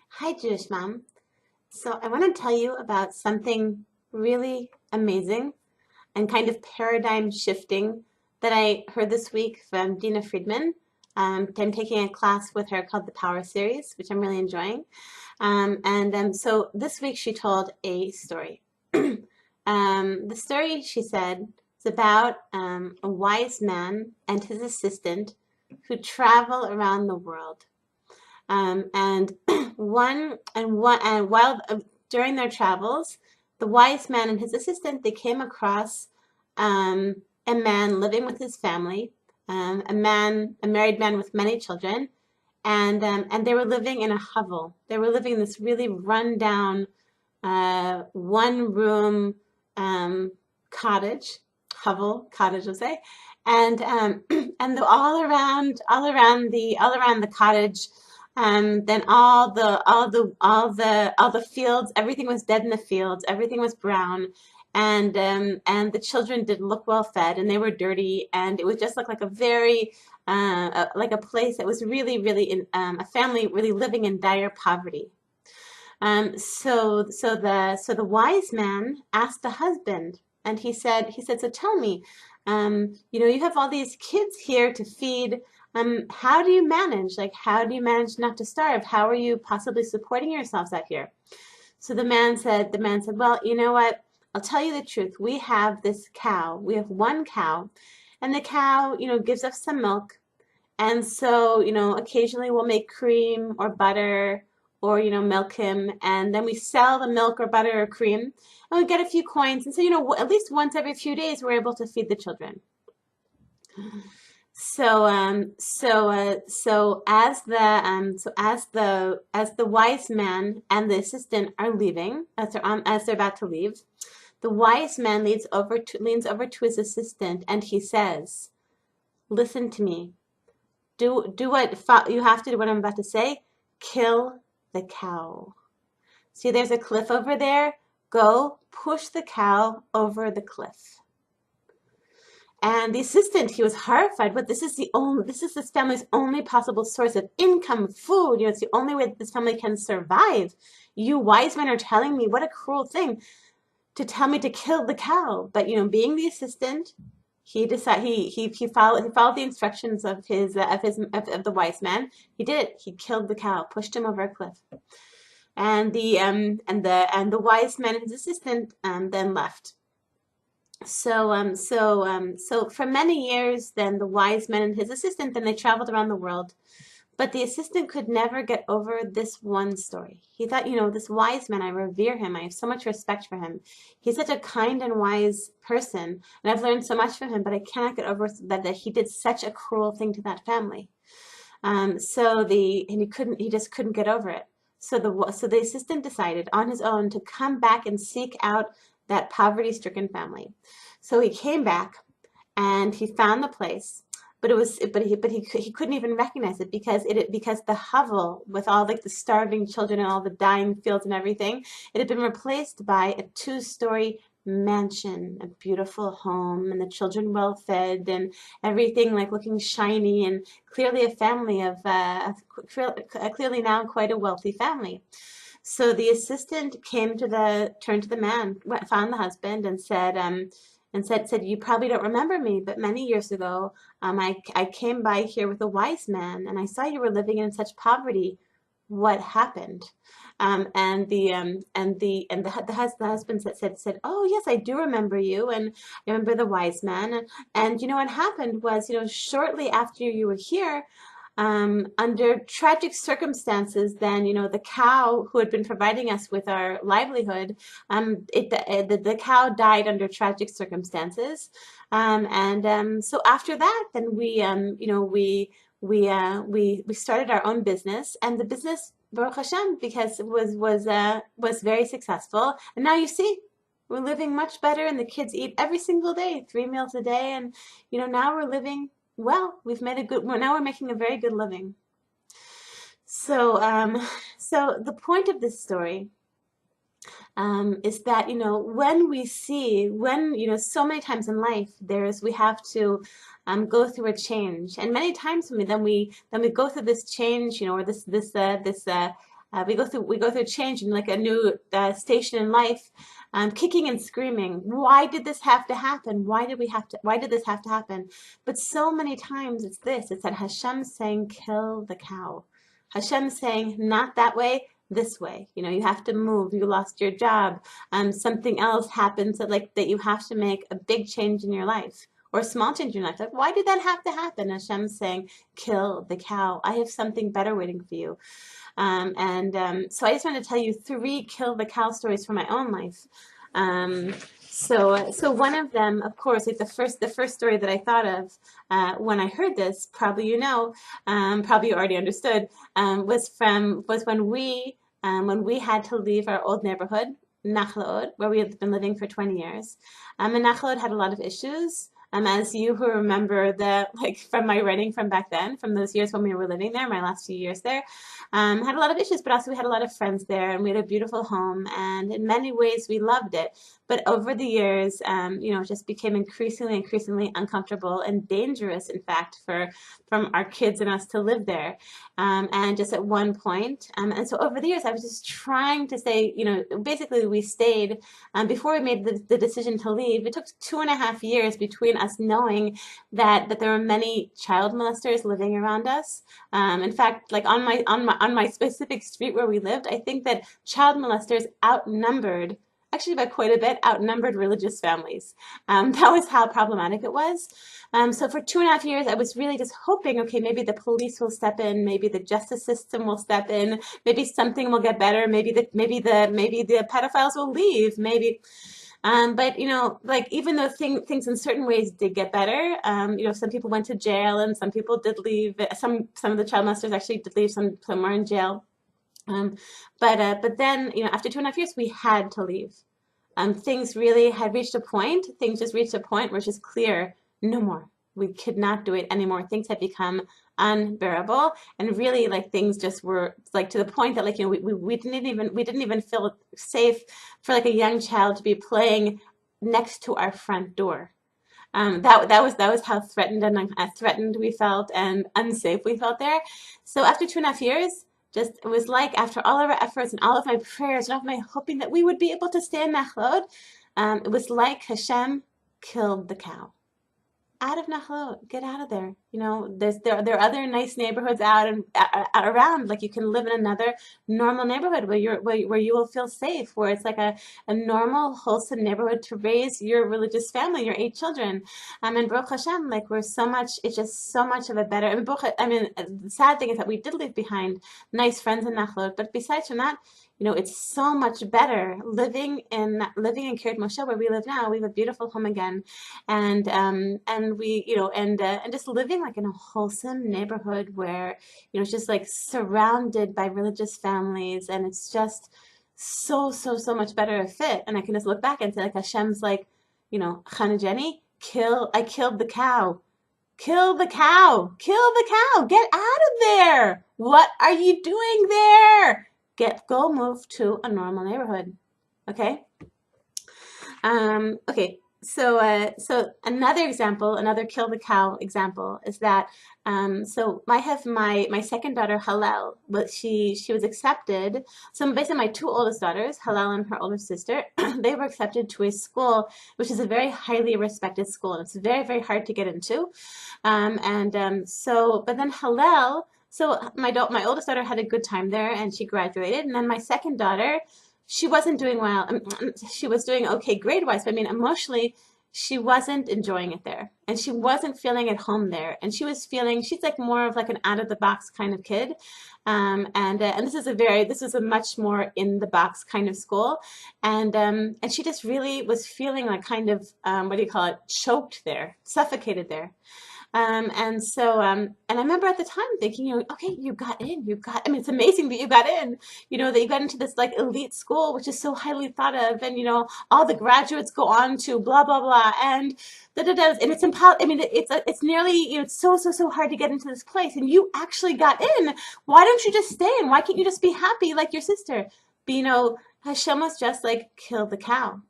Hi, Jewish Mom. So I want to tell you about something really amazing and kind of paradigm shifting that I heard this week from Dina Friedman. I'm taking a class with her called the Power Series, which I'm really enjoying. So this week she told a story. The story, she said, is about a wise man and his assistant who travel around the world. And while during their travels, the wise man and his assistant, they came across a man living with his family, a married man with many children, and they were living in a hovel. They were living in this really rundown one room cottage, hovel cottage, we'll say, and all around the cottage. Then all the fields, everything was dead in the fields. Everything was brown, and the children didn't look well fed, and they were dirty, and it was just like a very like a place that was really, really in a family really living in dire poverty. So the wise man asked the husband, and he said, so tell me, you have all these kids here to feed. How do you manage? Like, how do you manage not to starve? How are you possibly supporting yourselves out here? So the man said, well, you know what? I'll tell you the truth. We have this cow. We have one cow, and the cow, gives us some milk, and so, occasionally we'll make cream or butter or, milk him. And then we sell the milk or butter or cream and we get a few coins. And so, at least once every few days, we're able to feed the children. So as the wise man and the assistant are leaving, as they're about to leave, the wise man leans over to his assistant and he says, listen to me. Do what you have to do what I'm about to say. Kill the cow. See, there's a cliff over there. Go push the cow over the cliff. And the assistant, he was horrified. But this is this family's only possible source of income, food. It's the only way that this family can survive. You wise men are telling me, what a cruel thing to tell me to kill the cow. But being the assistant, he decided he followed the instructions of the wise man. He did it. He killed the cow, pushed him over a cliff, and the wise man and his assistant then left. So for many years, then the wise man and his assistant, then they traveled around the world. But the assistant could never get over this one story. He thought, this wise man, I revere him. I have so much respect for him. He's such a kind and wise person, and I've learned so much from him, but I cannot get over that he did such a cruel thing to that family. He just couldn't get over it. So the assistant decided on his own to come back and seek out that poverty-stricken family. So he came back and he found the place, but he couldn't even recognize it because the hovel with all like the starving children and all the dying fields and everything, it had been replaced by a two-story mansion, a beautiful home, and the children well fed and everything like looking shiny, and clearly a family clearly now quite a wealthy family. So the assistant turned to the man, found the husband, and said, you probably don't remember me, but many years ago, I came by here with a wise man, and I saw you were living in such poverty. What happened? The husband said, oh yes, I do remember you, and I remember the wise man, and what happened was, shortly after you were here, under tragic circumstances, then the cow who had been providing us with our livelihood, the cow died under tragic circumstances, so after that, then we started our own business, and the business, Baruch Hashem, because it was very successful, and now you see. We're living much better, and the kids eat every single day, 3 meals a day, and now we're living well. Now we're making a very good living. So the point of this story is that, when we see, so many times in life, we have to go through a change, and many times then we go through this change, or we go through change in like a new station in life, kicking and screaming. Why did this have to happen? Why did this have to happen? But so many times it's that Hashem saying, kill the cow. Hashem saying, not that way, this way. You have to move. You lost your job. Something else happens that you have to make a big change in your life, or a small change in your life. Like, why did that have to happen? Hashem's saying, kill the cow. I have something better waiting for you. So I just wanted to tell you 3 kill the cow stories from my own life. So one of them, of course, like the first story that I thought of when I heard this, probably probably you already understood, was when we had to leave our old neighborhood, Nachlaot, where we had been living for 20 years. And Nachlaot had a lot of issues. As you who remember from my writing from back then, from those years when we were living there, my last few years there, had a lot of issues, but also we had a lot of friends there, and we had a beautiful home, and in many ways we loved it. But over the years, it just became increasingly uncomfortable and dangerous, in fact, from our kids and us to live there. And just at one point, and so over the years, I was just trying to say, basically we stayed, before we made the decision to leave. It took 2.5 years between us knowing that there were many child molesters living around us. In fact, like on my specific street where we lived, I think that child molesters actually by quite a bit, outnumbered religious families. That was how problematic it was. So for 2.5 years, I was really just hoping, okay, maybe the police will step in, maybe the justice system will step in, maybe something will get better, maybe the pedophiles will leave, maybe. But even though things in certain ways did get better, some people went to jail and some people did leave. Some of the child molesters actually did leave. Some were in jail. But then, after 2.5 years, we had to leave. Things really had reached a point. Things just reached a point where it's just clear, no more. We could not do it anymore. Things had become unbearable, and really, things just were to the point that we didn't even feel safe for a young child to be playing next to our front door. That was how threatened we felt and unsafe we felt there. So after 2.5 years, it was like after all of our efforts and all of my prayers and all of my hoping that we would be able to stay in Nachlaot, it was like Hashem killed the cow. Out of Nachlaot, get out of there. There are other nice neighborhoods out and around. You can live in another normal neighborhood where you will feel safe, where it's like a normal, wholesome neighborhood to raise your religious family, your 8 children. And Baruch Hashem, it's just so much of a better. The sad thing is that we did leave behind nice friends in Nachlaot, but besides from that, it's so much better living in Kiryat Moshe, where we live now. We have a beautiful home again, and just living in a wholesome neighborhood where it's just surrounded by religious families, and it's just so much better a fit. And I can just look back and say Hashem's Chana Jenny, I killed the cow. Kill the cow. Kill the cow. Get out of there. What are you doing there? Go move to a normal neighborhood. Okay? Okay. So another example, another kill the cow example is that, so I have my second daughter, Hallel, but she was accepted. So basically my 2 oldest daughters, Hallel and her older sister, they were accepted to a school, which is a very highly respected school, and it's very, very hard to get into. But then Hallel, so my oldest daughter had a good time there, and she graduated. And then my second daughter, she wasn't doing well. She was doing okay grade-wise, but emotionally, she wasn't enjoying it there, and she wasn't feeling at home there. And she's more of an out-of-the-box kind of kid. And this is a much more in-the-box kind of school. And she just really was feeling choked there, suffocated there. And I remember at the time thinking, okay, you got in, it's amazing that you got in, that you got into this elite school, which is so highly thought of, and, all the graduates go on to blah, blah, blah, and and it's nearly, it's so hard to get into this place, and you actually got in. Why don't you just stay in? Why can't you just be happy like your sister? But, Hashem was just like, kill the cow.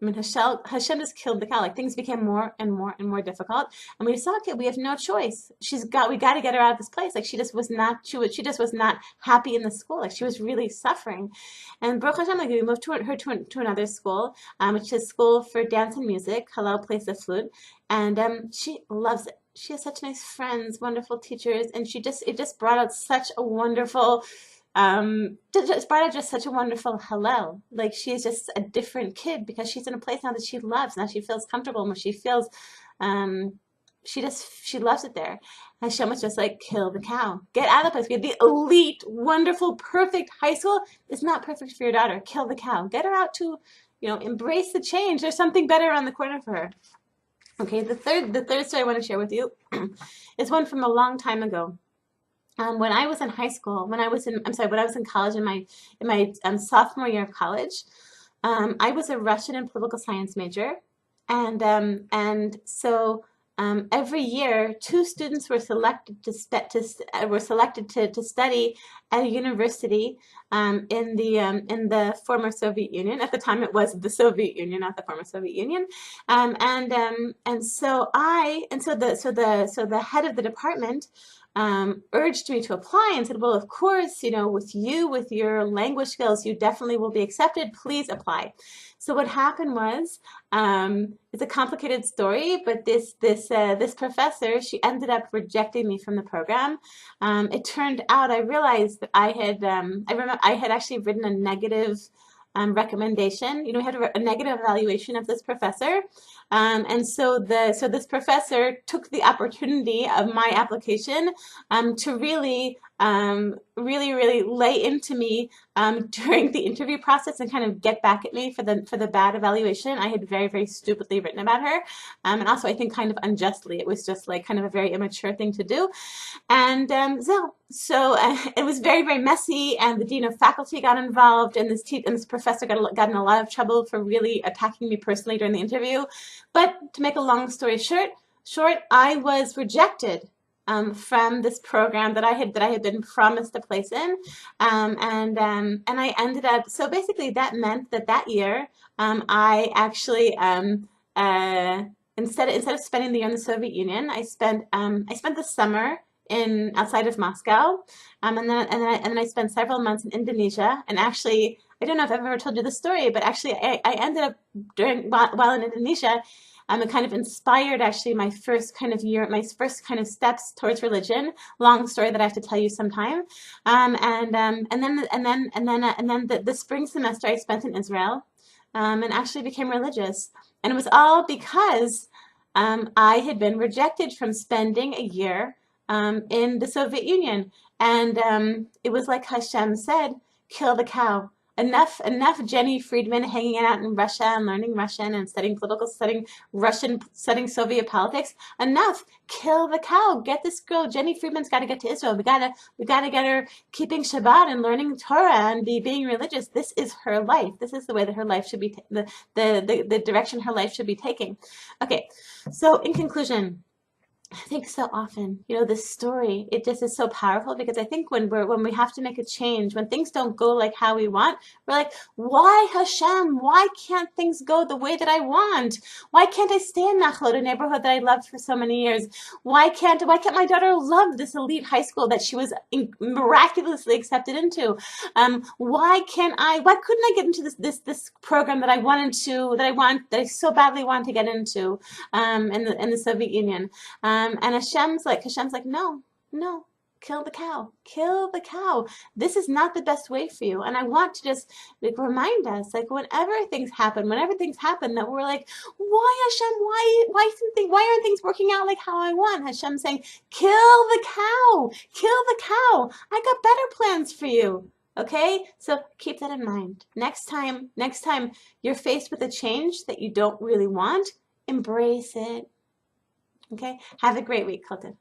I mean, Hashem just killed the cow. Like things became more and more and more difficult, and we saw, okay, we have no choice. We got to get her out of this place. Like she just was not happy in the school. Like she was really suffering, and Baruch Hashem, like we moved her to another school, which is school for dance and music. Hallel plays the flute, and she loves it. She has such nice friends, wonderful teachers, and it just brought out such a wonderful just brought out just such a wonderful Hallel. Like she is just a different kid because she's in a place now that she loves. Now she feels comfortable and she feels, she loves it there. Hashem was just like, kill the cow. Get out of the place. We have the elite, wonderful, perfect high school. It's not perfect for your daughter. Kill the cow. Get her out to, embrace the change. There's something better around the corner for her. Okay, the third story I want to share with you is one from a long time ago. When I was in high school, when I was in college, in my sophomore year of college, I was a Russian and political science major, and so every year, 2 students were selected to study at a university in the former Soviet Union. At the time, it was the Soviet Union, not the former Soviet Union. And so the head of the department urged me to apply and said, well, of course, with your language skills, you definitely will be accepted. Please apply. So what happened was, it's a complicated story, but this professor, she ended up rejecting me from the program. It turned out, I realized that I had actually written a negative recommendation. We had a negative evaluation of this professor. And so this professor took the opportunity of my application to really lay into me during the interview process and kind of get back at me for the bad evaluation I had very, very stupidly written about her. And also I think kind of unjustly. It was just like kind of a very immature thing to do. And so it was very, very messy, and the dean of faculty got involved, and this professor got in a lot of trouble for really attacking me personally during the interview. But to make a long story short, I was rejected from this program that I had been promised a place in, and I ended up. So basically, that meant that year I actually instead of spending the year in the Soviet Union, I spent the summer outside of Moscow, and then I spent several months in Indonesia. And actually, I don't know if I've ever told you the story, but actually I ended up while in Indonesia, it kind of inspired actually my first kind of steps towards religion. Long story that I have to tell you sometime. And then the spring semester I spent in Israel, and actually became religious. And it was all because I had been rejected from spending a year in the Soviet Union. And it was like Hashem said, kill the cow. Enough Jenny Friedman hanging out in Russia and learning Russian and studying Soviet politics. Enough. Kill the cow. Get this girl. Jenny Friedman's got to get to Israel. We gotta get her keeping Shabbat and learning Torah and being religious. This is her life. This is the way that her life should be, the direction her life should be taking. Okay. So in conclusion, I think so often, this story, it just is so powerful, because I think when we have to make a change, when things don't go like how we want, we're like, why Hashem? Why can't things go the way that I want? Why can't I stay in Nachlot, a neighborhood that I loved for so many years? Why can't my daughter love this elite high school that she was miraculously accepted into? Why couldn't I get into this program that I so badly want to get into in the Soviet Union? And Hashem's like, no, kill the cow. This is not the best way for you. And I want to just remind us, whenever things happen, that we're like, why Hashem? Why aren't things working out like how I want? Hashem's saying, kill the cow. I got better plans for you. Okay, so keep that in mind. Next time you're faced with a change that you don't really want, embrace it. Okay, have a great week, Colton.